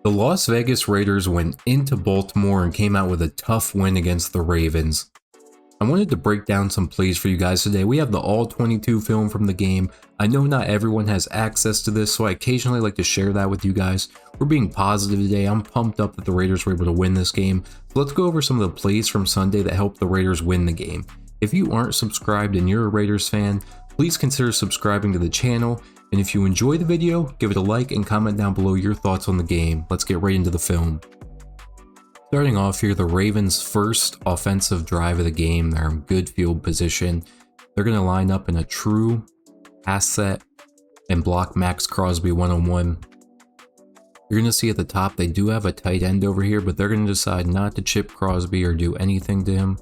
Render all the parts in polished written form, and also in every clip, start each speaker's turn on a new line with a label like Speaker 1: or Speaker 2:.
Speaker 1: The Las Vegas Raiders went into Baltimore and came out with a tough win against the Ravens. I wanted to break down some plays for you guys today. We have the all 22 film from the game. I know not everyone has access to this, so I occasionally like to share that with you guys. We're being positive today. I'm pumped up that the Raiders were able to win this game. So let's go over some of the plays from Sunday that helped the Raiders win the game. If you aren't subscribed and you're a Raiders fan, please consider subscribing to the channel. And if you enjoy the video, give it a like and comment down below your thoughts on the game. Let's get right into the film. Starting off here, the Ravens' first offensive drive of the game. They're in good field position. They're going to line up in a true pass set and block Maxx Crosby one-on-one. You're going to see at the top they do have a tight end over here, but they're going to decide not to chip Crosby or do anything to him.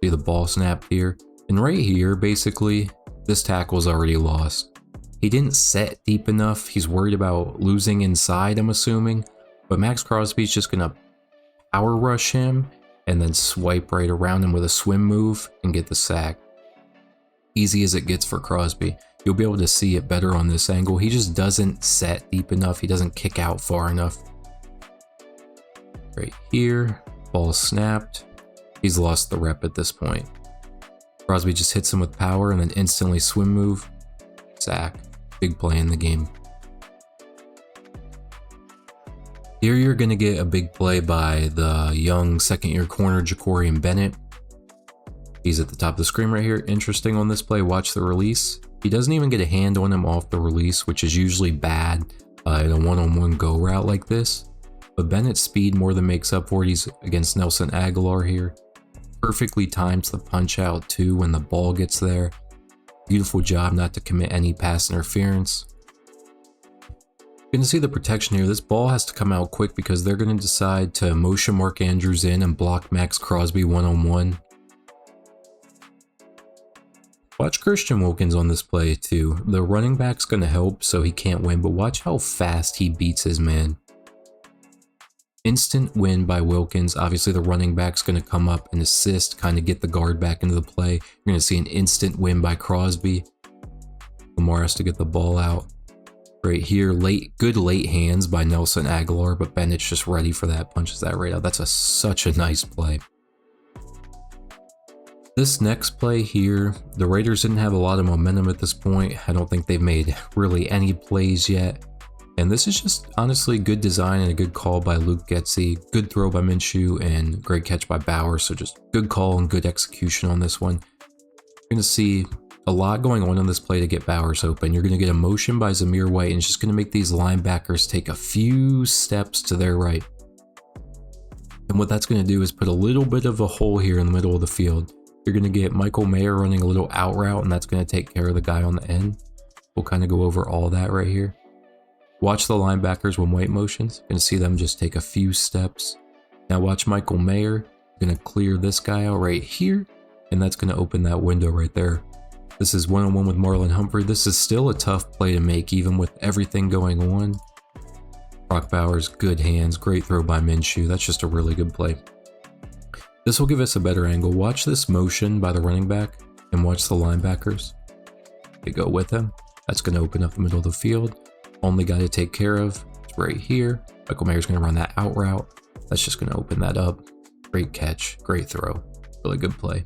Speaker 1: See the ball snapped here. And right here, basically, this tackle's already lost. He didn't set deep enough. He's worried about losing inside, I'm assuming. But Maxx Crosby's just going to power rush him and then swipe right around him with a swim move and get the sack. Easy as it gets for Crosby. You'll be able to see it better on this angle. He just doesn't set deep enough. He doesn't kick out far enough. Right here, ball snapped. He's lost the rep at this point. Crosby just hits him with power and then instantly swim move. Sack. Big play in the game. Here you're going to get a big play by the young second-year corner Ja'Cory Bennett. He's at the top of the screen right here. Interesting on this play, watch the release. He doesn't even get a hand on him off the release, which is usually bad in a one-on-one go route like this. But Bennett's speed more than makes up for it. He's against Nelson Agholor here. Perfectly times the punch out too when the ball gets there. Beautiful job not to commit any pass interference. You can see the protection here. This ball has to come out quick because they're going to decide to motion Mark Andrews in and block Maxx Crosby one-on-one. Watch Christian Wilkins on this play too. The running back's going to help so he can't win, but watch how fast he beats his man. Instant win by Wilkins. Obviously the running back's going to come up and assist, kind of get the guard back into the play. You're going to see an instant win by Crosby. Lamar has to get the ball out. Right here, good late hands by Nelson Agholor, but Bennett's just ready for that, punches that right out. That's such a nice play. This next play here, the Raiders didn't have a lot of momentum at this point. I don't think they've made really any plays yet. And this is just honestly good design and a good call by Luke Getsy. Good throw by Minshew and great catch by Bowers. So just good call and good execution on this one. You're going to see a lot going on this play to get Bowers open. You're going to get a motion by Zamir White and it's just going to make these linebackers take a few steps to their right. And what that's going to do is put a little bit of a hole here in the middle of the field. You're going to get Michael Mayer running a little out route and that's going to take care of the guy on the end. We'll kind of go over all that right here. Watch the linebackers when White motions. You're going to see them just take a few steps. Now watch Michael Mayer. Going to clear this guy out right here. And that's going to open that window right there. This is one-on-one with Marlon Humphrey. This is still a tough play to make even with everything going on. Brock Bowers, good hands. Great throw by Minshew. That's just a really good play. This will give us a better angle. Watch this motion by the running back and watch the linebackers. They go with him. That's going to open up the middle of the field. Only guy to take care of is right here. Michael Mayer's going to run that out route. That's just going to open that up. Great catch, great throw, really good play.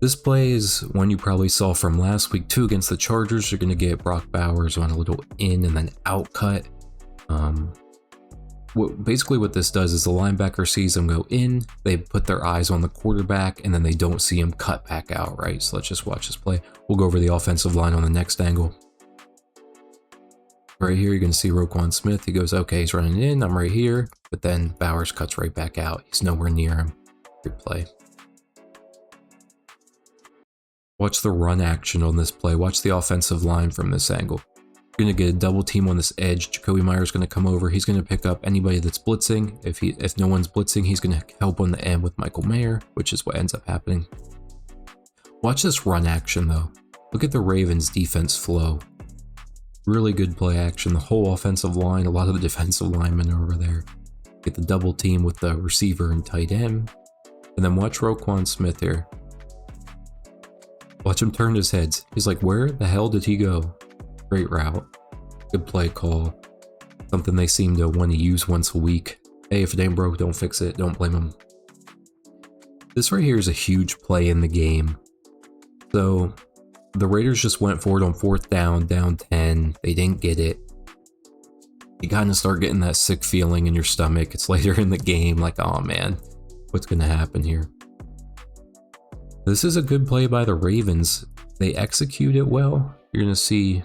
Speaker 1: This play is one you probably saw from last week too against the Chargers. You're going to get Brock Bowers on a little in and then out cut. Basically what this does is the linebacker sees them go in, they put their eyes on the quarterback, and then they don't see him cut back out, right? So let's just watch this play. We'll go over the offensive line on the next angle. Right here, you're going to see Roquan Smith. He goes, okay, he's running in. I'm right here. But then Bowers cuts right back out. He's nowhere near him. Good play. Watch the run action on this play. Watch the offensive line from this angle. You're going to get a double team on this edge. Jacoby Meyer's going to come over. He's going to pick up anybody that's blitzing. If no one's blitzing, he's going to help on the end with Michael Mayer, which is what ends up happening. Watch this run action, though. Look at the Ravens' defense flow. Really good play action. The whole offensive line, a lot of the defensive linemen are over there. Get the double team with the receiver and tight end. And then watch Roquan Smith here. Watch him turn his head. He's like, where the hell did he go? Great route. Good play call. Something they seem to want to use once a week. Hey, if it ain't broke, don't fix it. Don't blame them. This right here is a huge play in the game. So the Raiders just went for it on 4th down, down 10. They didn't get it. You kind of start getting that sick feeling in your stomach. It's later in the game, like, oh man, what's going to happen here? This is a good play by the Ravens. They execute it well. You're going to see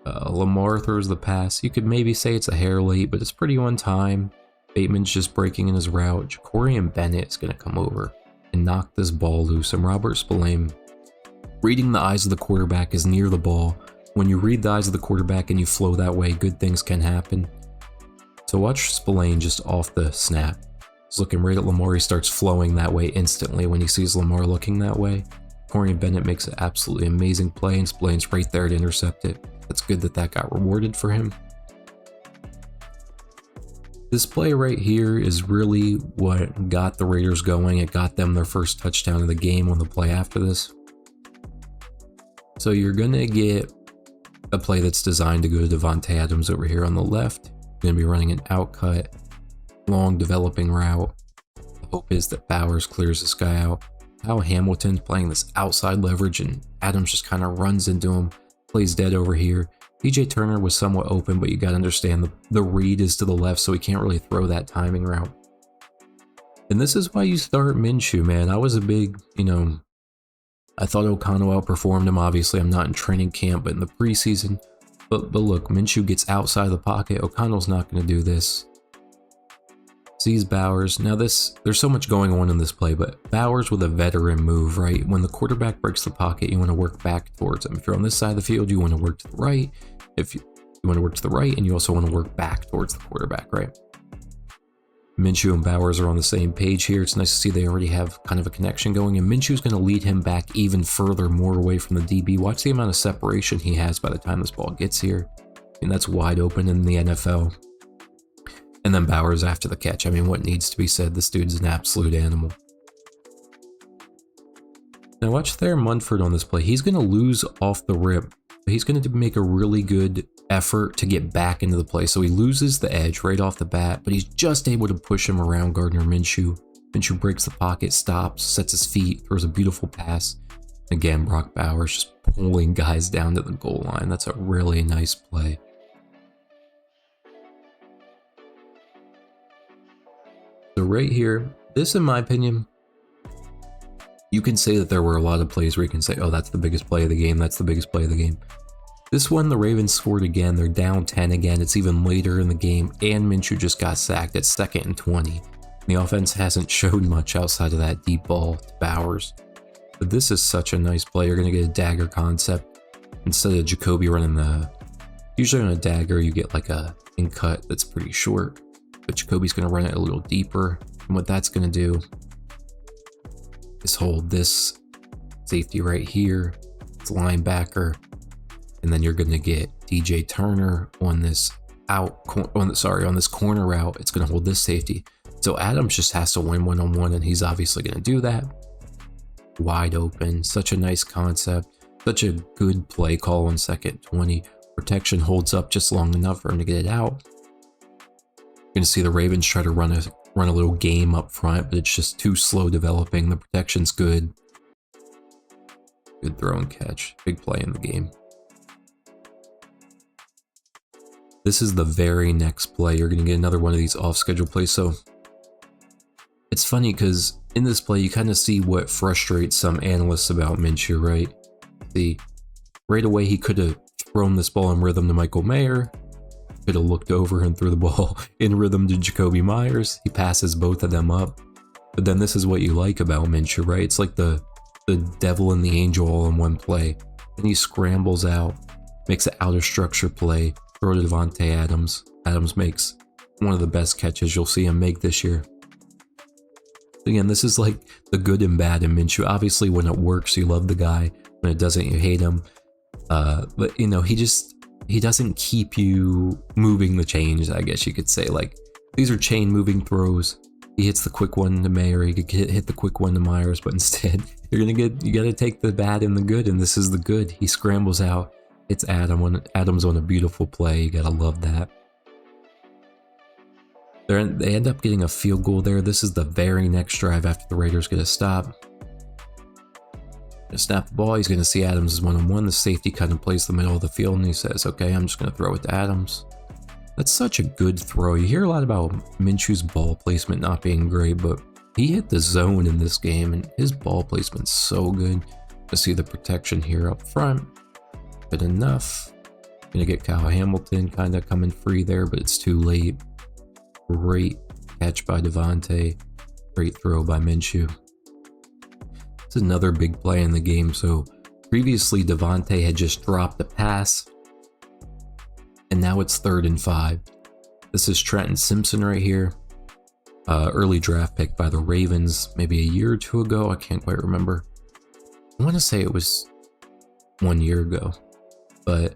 Speaker 1: Lamar throws the pass. You could maybe say it's a hair late, but it's pretty on time. Bateman's just breaking in his route. Jacory and Bennett is going to come over and knock this ball loose. And Robert Spillane, reading the eyes of the quarterback, is near the ball. When you read the eyes of the quarterback and you flow that way, good things can happen. So watch Spillane just off the snap. He's looking right at Lamar. He starts flowing that way instantly when he sees Lamar looking that way. Corey and Bennett makes an absolutely amazing play, and Spillane's right there to intercept it. That's good that that got rewarded for him. This play right here is really what got the Raiders going. It got them their first touchdown of the game on the play after this. So you're going to get a play that's designed to go to Davante Adams over here on the left. You're going to be running an out cut, long developing route. The hope is that Bowers clears this guy out. How Hamilton's playing this outside leverage and Adams just kind of runs into him, plays dead over here. DJ Turner was somewhat open, but you got to understand the read is to the left, so he can't really throw that timing route. And this is why you start Minshew, man. I was a big, I thought O'Connell outperformed him. Obviously, I'm not in training camp, but in the preseason. But look, Minshew gets outside of the pocket. O'Connell's not going to do this. Sees Bowers. Now there's so much going on in this play, but Bowers with a veteran move, right? When the quarterback breaks the pocket, you want to work back towards him. If you're on this side of the field, you want to work to the right. If you want to work to the right, and you also want to work back towards the quarterback, right? Minshew and Bowers are on the same page here. It's nice to see they already have kind of a connection going, and Minshew's going to lead him back even further, more away from the DB. Watch the amount of separation he has by the time this ball gets here. And that's wide open in the NFL. And then Bowers after the catch. I mean, what needs to be said? This dude's an absolute animal. Now watch Thayer Munford on this play. He's going to lose off the rip, but he's going to make a really good effort to get back into the play. So he loses the edge right off the bat, but he's just able to push him around Gardner Minshew. Minshew breaks the pocket, stops, sets his feet, throws a beautiful pass. Again, Brock Bowers just pulling guys down to the goal line. That's a really nice play. So right here, this in my opinion, you can say that there were a lot of plays where you can say, oh, that's the biggest play of the game, that's the biggest play of the game. This one, the Ravens scored again, they're down 10 again, it's even later in the game, and Minshew just got sacked at 2nd and 20. The offense hasn't showed much outside of that deep ball to Bowers. But this is such a nice play. You're going to get a dagger concept. Instead of Jacoby running usually on a dagger, you get like a in cut that's pretty short. But Jacoby's going to run it a little deeper. And what that's going to do is hold this safety right here. It's linebacker. And then you're going to get DJ Turner on this on this corner route. It's going to hold this safety. So Adams just has to win one-on-one, and he's obviously going to do that. Wide open. Such a nice concept. Such a good play call on 2nd 20. Protection holds up just long enough for him to get it out. You're going to see the Ravens try to run a little game up front, but it's just too slow developing. The protection's good. Good throw and catch. Big play in the game. This is the very next play. You're going to get another one of these off-schedule plays. So it's funny because in this play, you kind of see what frustrates some analysts about Minshew, right? See, right away, he could have thrown this ball in rhythm to Michael Mayer. Could have looked over and threw the ball in rhythm to Jacoby Myers. He passes both of them up. But then this is what you like about Minshew, right? It's like the devil and the angel all in one play. Then he scrambles out, makes an outer structure play, throw to Davante Adams. Adams makes one of the best catches you'll see him make this year. Again, this is like the good and bad in Minshew. Obviously, when it works, you love the guy. When it doesn't, you hate him. But, he doesn't keep you moving the chains, I guess you could say. Like, these are chain moving throws. He hits the quick one to Mayer, he could hit the quick one to Myers, but instead, you got to take the bad and the good, and this is the good. He scrambles out, It's Adams on a beautiful play. You gotta love that. They end up getting a field goal there. This is the very next drive after the Raiders get a stop. Gonna snap the ball. He's gonna see Adams is one-on-one. The safety kind of plays the middle of the field, and he says, "Okay, I'm just gonna throw it to Adams." That's such a good throw. You hear a lot about Minshew's ball placement not being great, but he hit the zone in this game, and his ball placement's so good. To see the protection here up front. Good enough. Gonna get Kyle Hamilton kind of coming free there, but it's too late. Great catch by Davante. Great throw by Minshew. It's another big play in the game. So previously Davante had just dropped a pass, and now it's 3rd and 5. This is Trenton Simpson right here. Early draft pick by the Ravens, maybe a year or two ago. I can't quite remember. I want to say it was 1 year ago, but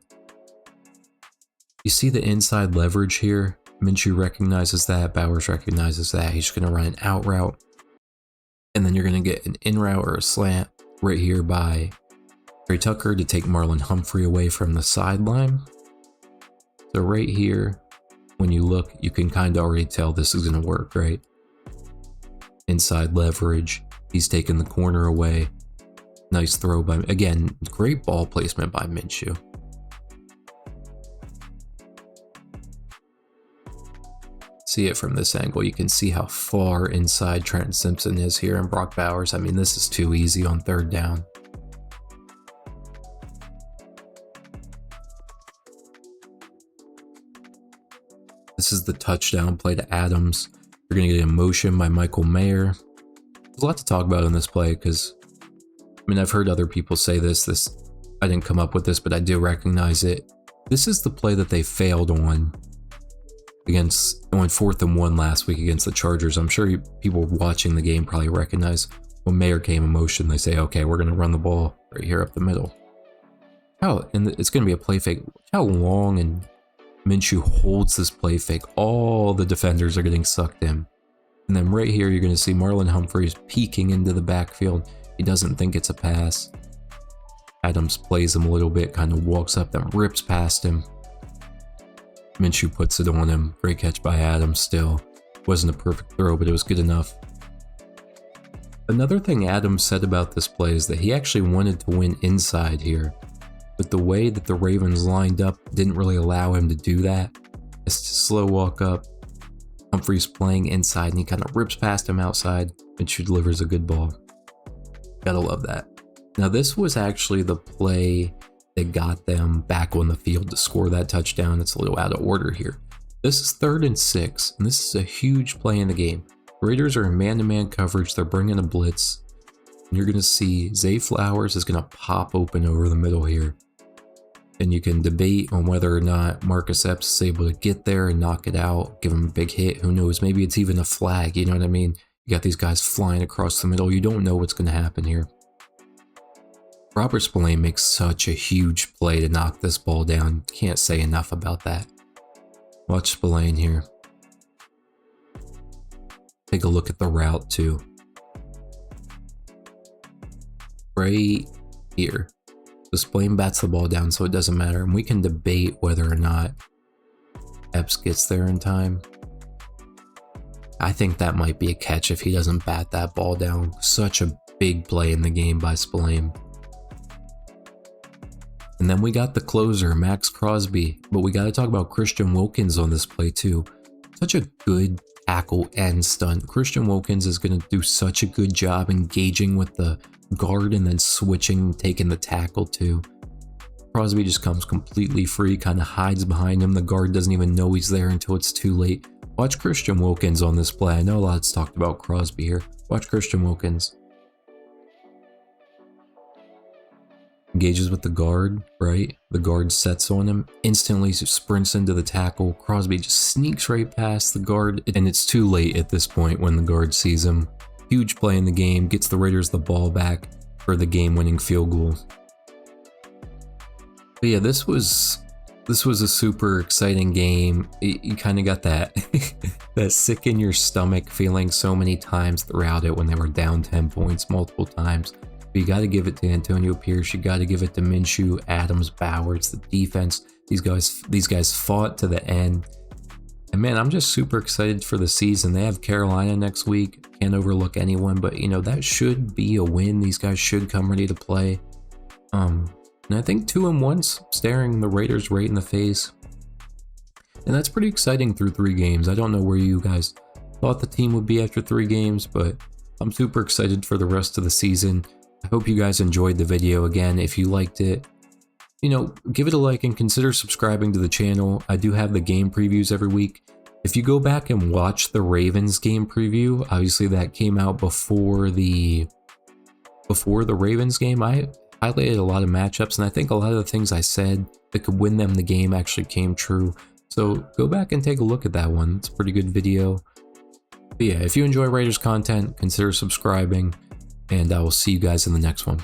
Speaker 1: you see the inside leverage here. Minshew recognizes that. Bowers recognizes that. He's just going to run an out route, and then you're going to get an in route or a slant right here by Trey Tucker to take Marlon Humphrey away from the sideline. So right here, when you look, you can kind of already tell this is going to work, right? Inside leverage. He's taking the corner away. Nice throw by, again, great ball placement by Minshew. See it from this angle. You can see how far inside Trenton Simpson is here, and Brock Bowers. I mean, this is too easy on 3rd down. This is the touchdown play to Adams. You're going to get a motion by Michael Mayer. There's a lot to talk about in this play because, I mean, I've heard other people say this. I didn't come up with this, but I do recognize it. This is the play that they failed on 4th and 1 last week against the Chargers. I'm sure people watching the game probably recognize when Mayer came in motion, they say, okay, we're going to run the ball right here up the middle. And it's going to be a play fake. How long and Minshew holds this play fake. All the defenders are getting sucked in. And then right here, you're going to see Marlon Humphreys peeking into the backfield. He doesn't think it's a pass. Adams plays him a little bit, kind of walks up, then rips past him. Minshew puts it on him. Great catch by Adams still. Wasn't a perfect throw, but it was good enough. Another thing Adams said about this play is that he actually wanted to win inside here, but the way that the Ravens lined up didn't really allow him to do that. It's a slow walk up. Humphreys playing inside, and he kind of rips past him outside. Minshew delivers a good ball. Gotta love that. Now this was actually the play that got them back on the field to score that touchdown. It's a little out of order here. This is 3rd and 6, and this is a huge play in the game. The Raiders are in man-to-man coverage. They're bringing a blitz, and you're going to see Zay Flowers is going to pop open over the middle here. And you can debate on whether or not Marcus Epps is able to get there and knock it out, give him a big hit. Who knows? Maybe it's even a flag. You know what I mean? You got these guys flying across the middle. You don't know what's going to happen here. Robert Spillane makes such a huge play to knock this ball down. Can't say enough about that. Watch Spillane here. Take a look at the route too. Right here. So Spillane bats the ball down, so it doesn't matter. And we can debate whether or not Epps gets there in time. I think that might be a catch if he doesn't bat that ball down. Such a big play in the game by Spillane. And then we got the closer, Maxx Crosby, but we got to talk about Christian Wilkins on this play too. Such a good tackle and stunt. Christian Wilkins is going to do such a good job engaging with the guard and then switching, taking the tackle too. Crosby just comes completely free, kind of hides behind him. The guard doesn't even know he's there until it's too late. Watch Christian Wilkins on this play. I know a lot's talked about Crosby here. Watch Christian Wilkins. Engages with the guard, right? The guard sets on him, instantly sprints into the tackle. Crosby just sneaks right past the guard, and it's too late at this point when the guard sees him. Huge play in the game, gets the Raiders the ball back for the game-winning field goal. But yeah, this was a super exciting game. You kind of got that that sick in your stomach feeling so many times throughout it when they were down 10 points multiple times. But you got to give it to Antonio Pierce. You got to give it to Minshew, Adams, Bowers, the defense. These guys fought to the end. And man, I'm just super excited for the season. They have Carolina next week. Can't overlook anyone, but you know, that should be a win. These guys should come ready to play. And I think 2-1's staring the Raiders right in the face. And that's pretty exciting through 3 games. I don't know where you guys thought the team would be after 3 games, but I'm super excited for the rest of the season. I hope you guys enjoyed the video. Again, if you liked it, you know, give it a like and consider subscribing to the channel. I do have the game previews every week. If you go back and watch the Ravens game preview, obviously that came out before the Ravens game. I highlighted a lot of matchups, and I think a lot of the things I said that could win them the game actually came true. So go back and take a look at that one. It's a pretty good video. But yeah, if you enjoy Raiders content, consider subscribing, and I will see you guys in the next one.